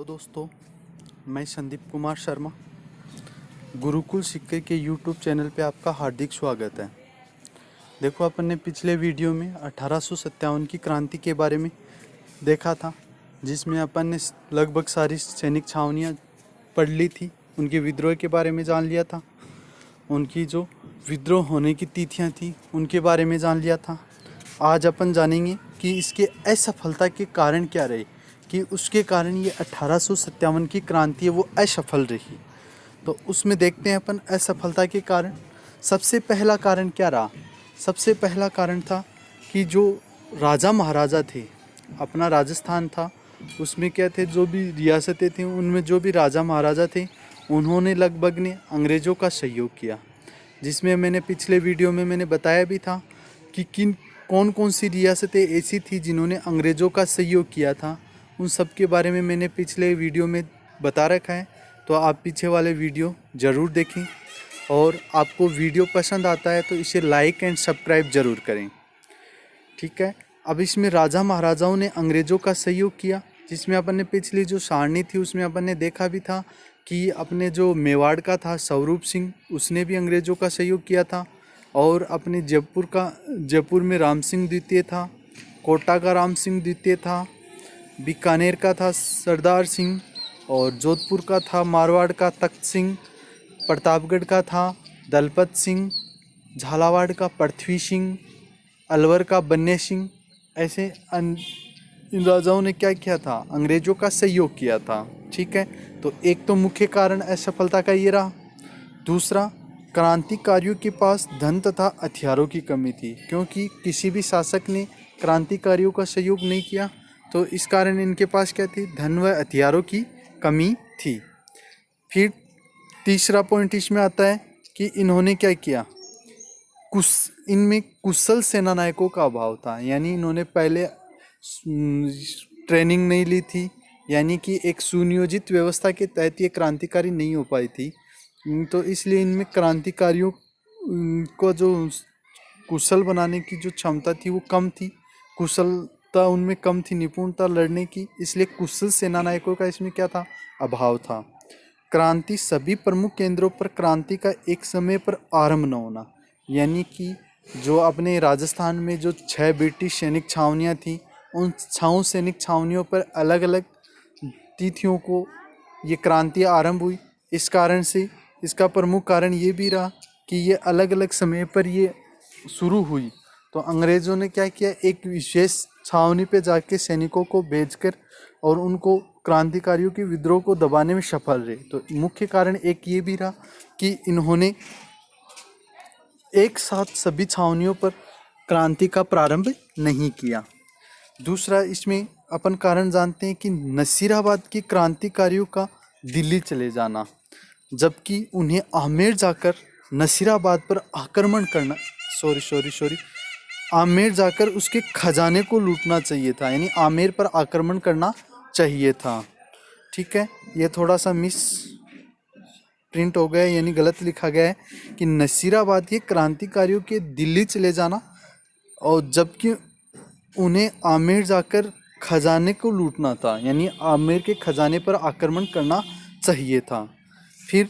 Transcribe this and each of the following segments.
Hello दोस्तों, मैं संदीप कुमार शर्मा। गुरुकुल सिक्के के यूट्यूब चैनल पे आपका हार्दिक स्वागत है। देखो, अपन ने पिछले वीडियो में 1857 की क्रांति के बारे में देखा था, जिसमें अपन ने लगभग सारी सैनिक छावनियाँ पढ़ ली थी, उनके विद्रोह के बारे में जान लिया था, उनकी जो विद्रोह होने की तिथियाँ थी उनके बारे में जान लिया था। आज अपन जानेंगे कि इसके असफलता के कारण क्या रहे, कि उसके कारण ये 1857 की क्रांति है वो असफल रही। तो उसमें देखते हैं अपन असफलता के कारण। सबसे पहला कारण क्या रहा? सबसे पहला कारण था कि जो राजा महाराजा थे, अपना राजस्थान था, उसमें क्या थे, जो भी रियासतें थीं उनमें जो भी राजा महाराजा थे उन्होंने लगभग ने अंग्रेज़ों का सहयोग किया। जिसमें मैंने पिछले वीडियो में मैंने बताया भी था कि कौन कौन सी रियासतें ऐसी थी जिन्होंने अंग्रेज़ों का सहयोग किया था। उन सब के बारे में मैंने पिछले वीडियो में बता रखा है, तो आप पीछे वाले वीडियो ज़रूर देखें। और आपको वीडियो पसंद आता है तो इसे लाइक एंड सब्सक्राइब ज़रूर करें, ठीक है। अब इसमें राजा महाराजाओं ने अंग्रेज़ों का सहयोग किया, जिसमें अपन ने पिछली जो सारणी थी उसमें अपन ने देखा भी था कि अपने जो मेवाड़ का था स्वरूप सिंह, उसने भी अंग्रेज़ों का सहयोग किया था। और अपने जयपुर में राम सिंह द्वितीय था, कोटा का राम सिंह द्वितीय था, बीकानेर का था सरदार सिंह, और जोधपुर का था मारवाड़ का तख्त सिंह, प्रतापगढ़ का था दलपत सिंह, झालावाड़ का पृथ्वी सिंह, अलवर का बन्ने सिंह। ऐसे इन राजाओं ने क्या किया था? अंग्रेज़ों का सहयोग किया था, ठीक है। तो एक तो मुख्य कारण असफलता का ये रहा। दूसरा, क्रांतिकारियों के पास धन तथा हथियारों की कमी थी, क्योंकि किसी भी शासक ने क्रांतिकारियों का सहयोग नहीं किया, तो इस कारण इनके पास क्या थी? धन व हथियारों की कमी थी। फिर तीसरा पॉइंट इसमें आता है कि इन्होंने क्या किया? इनमें कुशल सेना नायकों का अभाव था, यानी इन्होंने पहले ट्रेनिंग नहीं ली थी, यानी कि एक सुनियोजित व्यवस्था के तहत ये क्रांतिकारी नहीं हो पाई थी। तो इसलिए इनमें क्रांतिकारियों को जो कुशल बनाने की जो क्षमता थी वो कम थी, कुशलता उनमें कम थी, निपुणता लड़ने की, इसलिए कुशल सेना नायकों का इसमें क्या था? अभाव था। क्रांति सभी प्रमुख केंद्रों पर क्रांति का एक समय पर आरंभ न होना, यानी कि जो अपने राजस्थान में जो 6 ब्रिटिश सैनिक छावनियाँ थी, उन 6 सैनिक छावनियों पर अलग अलग तिथियों को ये क्रांति आरंभ हुई। इस कारण से इसका प्रमुख कारण ये भी रहा कि ये अलग अलग समय पर ये शुरू हुई। तो अंग्रेज़ों ने क्या किया? एक विशेष छावनी पे जाके सैनिकों को भेजकर और उनको क्रांतिकारियों के विद्रोह को दबाने में सफल रहे। तो मुख्य कारण एक ये भी रहा कि इन्होंने एक साथ सभी छावनियों पर क्रांति का प्रारंभ नहीं किया। दूसरा, इसमें अपन कारण जानते हैं कि नसीराबाद के क्रांतिकारियों का दिल्ली चले जाना, जबकि उन्हें आमेर जाकर नसीराबाद पर आक्रमण करना आमेर जाकर उसके खजाने को लूटना चाहिए था, यानी आमेर पर आक्रमण करना चाहिए था, ठीक है। ये थोड़ा सा मिस प्रिंट हो गया, यानी गलत लिखा गया है कि नसीराबाद के क्रांतिकारियों के दिल्ली चले जाना, और जबकि उन्हें आमेर जाकर खजाने को लूटना था, यानी आमेर के खजाने पर आक्रमण करना चाहिए था। फिर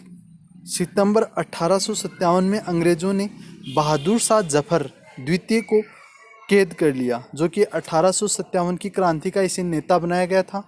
सितंबर 1857 में अंग्रेज़ों ने बहादुर शाह जफर द्वितीय को कैद कर लिया, जो कि 1857 की क्रांति का इसे नेता बनाया गया था,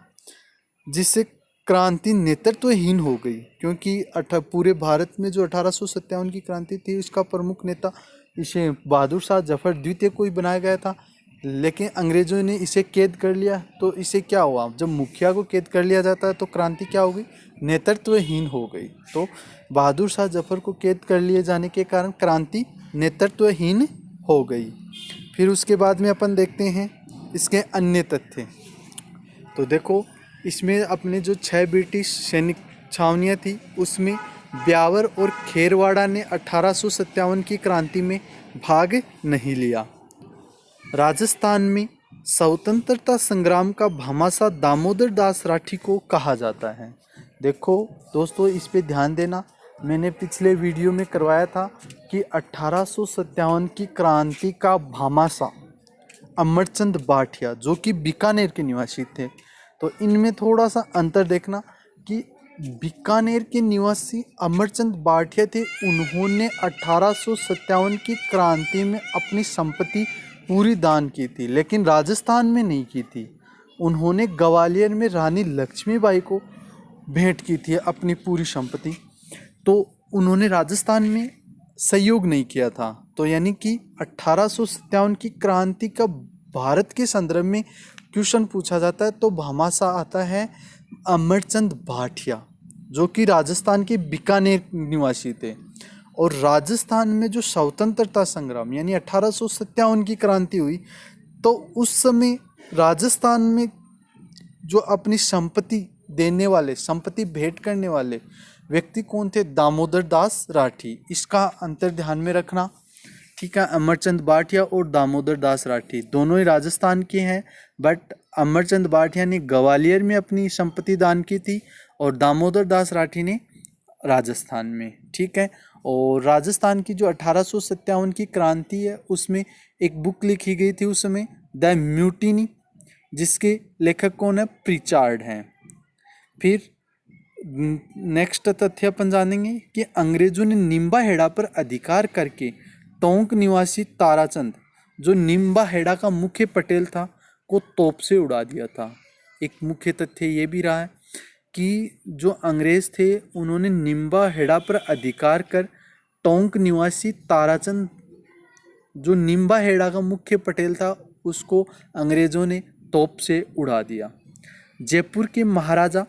जिससे क्रांति नेतृत्वहीन हो गई, क्योंकि पूरे भारत में जो 1857 की क्रांति थी उसका प्रमुख नेता इसे बहादुर शाह जफर द्वितीय को ही बनाया गया था। लेकिन अंग्रेज़ों ने इसे कैद कर लिया, तो इसे क्या हुआ? जब मुखिया को कैद कर लिया जाता है तो क्रांति क्या हो गई? नेतृत्वहीन हो गई। तो बहादुर शाह जफर को कैद कर लिए जाने के कारण क्रांति नेतृत्वहीन हो गई। फिर उसके बाद में अपन देखते हैं इसके अन्य तथ्य। तो देखो, इसमें अपने जो 6 ब्रिटिश सैनिक छावनियाँ थी उसमें ब्यावर और खेरवाड़ा ने 1857 की क्रांति में भाग नहीं लिया। राजस्थान में स्वतंत्रता संग्राम का भामाशाह दामोदर दास राठी को कहा जाता है। देखो दोस्तों, इस पे ध्यान देना, मैंने पिछले वीडियो में करवाया था कि 1857 की क्रांति का भामाशाह अमरचंद भाटिया, जो कि बीकानेर के निवासी थे, तो इनमें थोड़ा सा अंतर देखना कि बीकानेर के निवासी अमरचंद भाटिया थे, उन्होंने 1857 की क्रांति में अपनी संपत्ति पूरी दान की थी, लेकिन राजस्थान में नहीं की थी। उन्होंने ग्वालियर में रानी लक्ष्मीबाई को भेंट की थी अपनी पूरी संपत्ति, तो उन्होंने राजस्थान में सहयोग नहीं किया था। तो यानी कि 1857 की क्रांति का भारत के संदर्भ में क्वेश्चन पूछा जाता है तो भामाशाह आता है अमरचंद भाटिया, जो कि राजस्थान के बीकानेर निवासी थे। और राजस्थान में जो स्वतंत्रता संग्राम यानी 1857 की क्रांति हुई, तो उस समय राजस्थान में जो अपनी संपत्ति देने वाले, संपत्ति भेंट करने वाले व्यक्ति कौन थे? दामोदर दास राठी। इसका अंतर ध्यान में रखना, ठीक है। अमरचंद भाटिया और दामोदर दास राठी दोनों ही राजस्थान के हैं, बट अमरचंद भाटिया ने ग्वालियर में अपनी संपत्ति दान की थी और दामोदर दास राठी ने राजस्थान में, ठीक है। और राजस्थान की जो 1857 की क्रांति है उसमें एक बुक लिखी गई थी उस समय, द म्यूटिनी, जिसके लेखक कौन है? प्रिचार्ड हैं। फिर नेक्स्ट तथ्य अपन जानेंगे कि अंग्रेजों ने निम्बाहेड़ा पर अधिकार करके टोंक निवासी ताराचंद, जो निम्बाहेड़ा का मुख्य पटेल था, को तोप से उड़ा दिया था। एक मुख्य तथ्य ये भी रहा है कि जो अंग्रेज थे उन्होंने निम्बाहेड़ा पर अधिकार कर टोंक निवासी ताराचंद, जो निम्बाहेड़ा का मुख्य पटेल था, उसको अंग्रेजों ने तोप से उड़ा दिया। जयपुर के महाराजा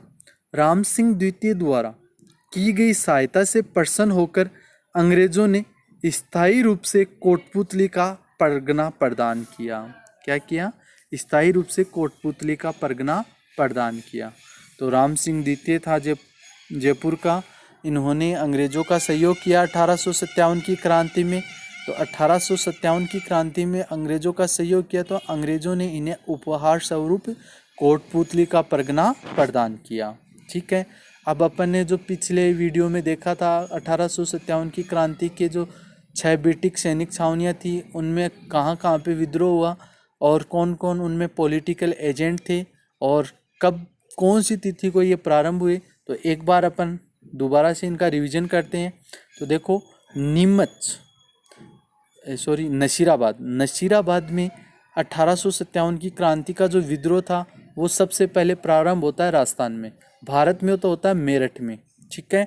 राम सिंह द्वितीय द्वारा की गई सहायता से प्रसन्न होकर अंग्रेजों ने स्थायी रूप से कोटपुतली का परगना प्रदान किया। क्या किया? स्थायी रूप से कोटपुतली का परगना प्रदान किया। तो राम सिंह द्वितीय था जयपुर का, इन्होंने अंग्रेजों का सहयोग किया 1857 की क्रांति में। तो 1857 की क्रांति में अंग्रेजों का सहयोग किया, तो अंग्रेजों ने इन्हें उपहार स्वरूप कोटपुतली का परगना प्रदान किया, ठीक है। अब अपन ने जो पिछले वीडियो में देखा था 1857 की क्रांति के जो 6 ब्रिटिश सैनिक छावनियाँ थी, उनमें कहाँ कहाँ पे विद्रोह हुआ और कौन कौन उनमें पॉलिटिकल एजेंट थे और कब कौन सी तिथि को ये प्रारंभ हुए, तो एक बार अपन दोबारा से इनका रिवीजन करते हैं। तो देखो, नसीराबाद में 1857 की क्रांति का जो विद्रोह था वो सबसे पहले प्रारंभ होता है राजस्थान में। भारत में तो होता है मेरठ में, ठीक है।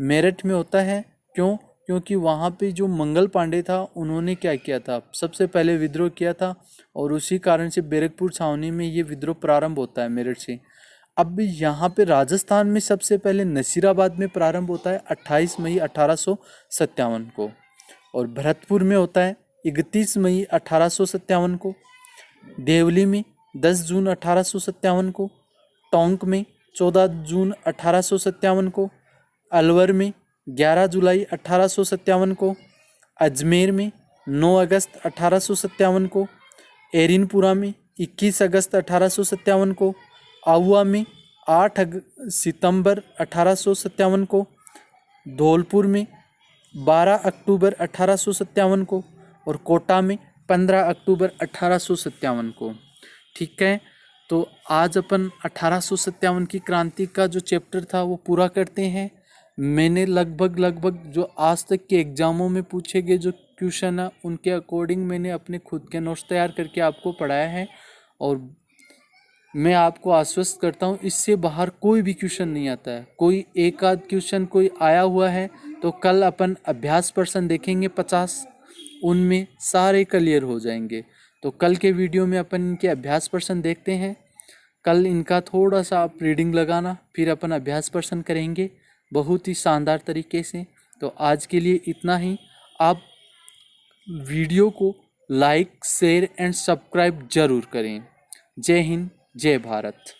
मेरठ में होता है क्योंकि वहाँ पे जो मंगल पांडे था उन्होंने क्या किया था, सबसे पहले विद्रोह किया था और उसी कारण से बैरकपुर छावनी में ये विद्रोह प्रारंभ होता है मेरठ से। अब यहाँ पे राजस्थान में सबसे पहले नसीराबाद में प्रारंभ होता है 28 मई 1857 को, और भरतपुर में होता है 31 मई 1857 को, देवली में 10 जून 1857 को, टोंक में 14 जून 1857 को, अलवर में 11 जुलाई 1857 को, अजमेर में 9 अगस्त 1857 को, एरिनपुरा में 21 अगस्त 1857 को, आहुआ में 8 सितंबर 1857 को, धौलपुर में 12 अक्टूबर 1857 को और कोटा में 15 अक्टूबर 1857 को, ठीक है। तो आज अपन 1857 की क्रांति का जो चैप्टर था वो पूरा करते हैं। मैंने लगभग जो आज तक के एग्ज़ामों में पूछे गए जो क्वेश्चन है उनके अकॉर्डिंग मैंने अपने खुद के नोट्स तैयार करके आपको पढ़ाया है, और मैं आपको आश्वस्त करता हूँ इससे बाहर कोई भी क्वेश्चन नहीं आता है। कोई एक आध क्वेश्चन कोई आया हुआ है तो कल अपन अभ्यास प्रश्न देखेंगे 50, उनमें सारे क्लियर हो जाएंगे। तो कल के वीडियो में अपन इनके अभ्यास प्रश्न देखते हैं। कल इनका थोड़ा सा आप रीडिंग लगाना, फिर अपन अभ्यास प्रश्न करेंगे बहुत ही शानदार तरीके से। तो आज के लिए इतना ही। आप वीडियो को लाइक, शेयर एंड सब्सक्राइब जरूर करें। जय हिंद, जय भारत।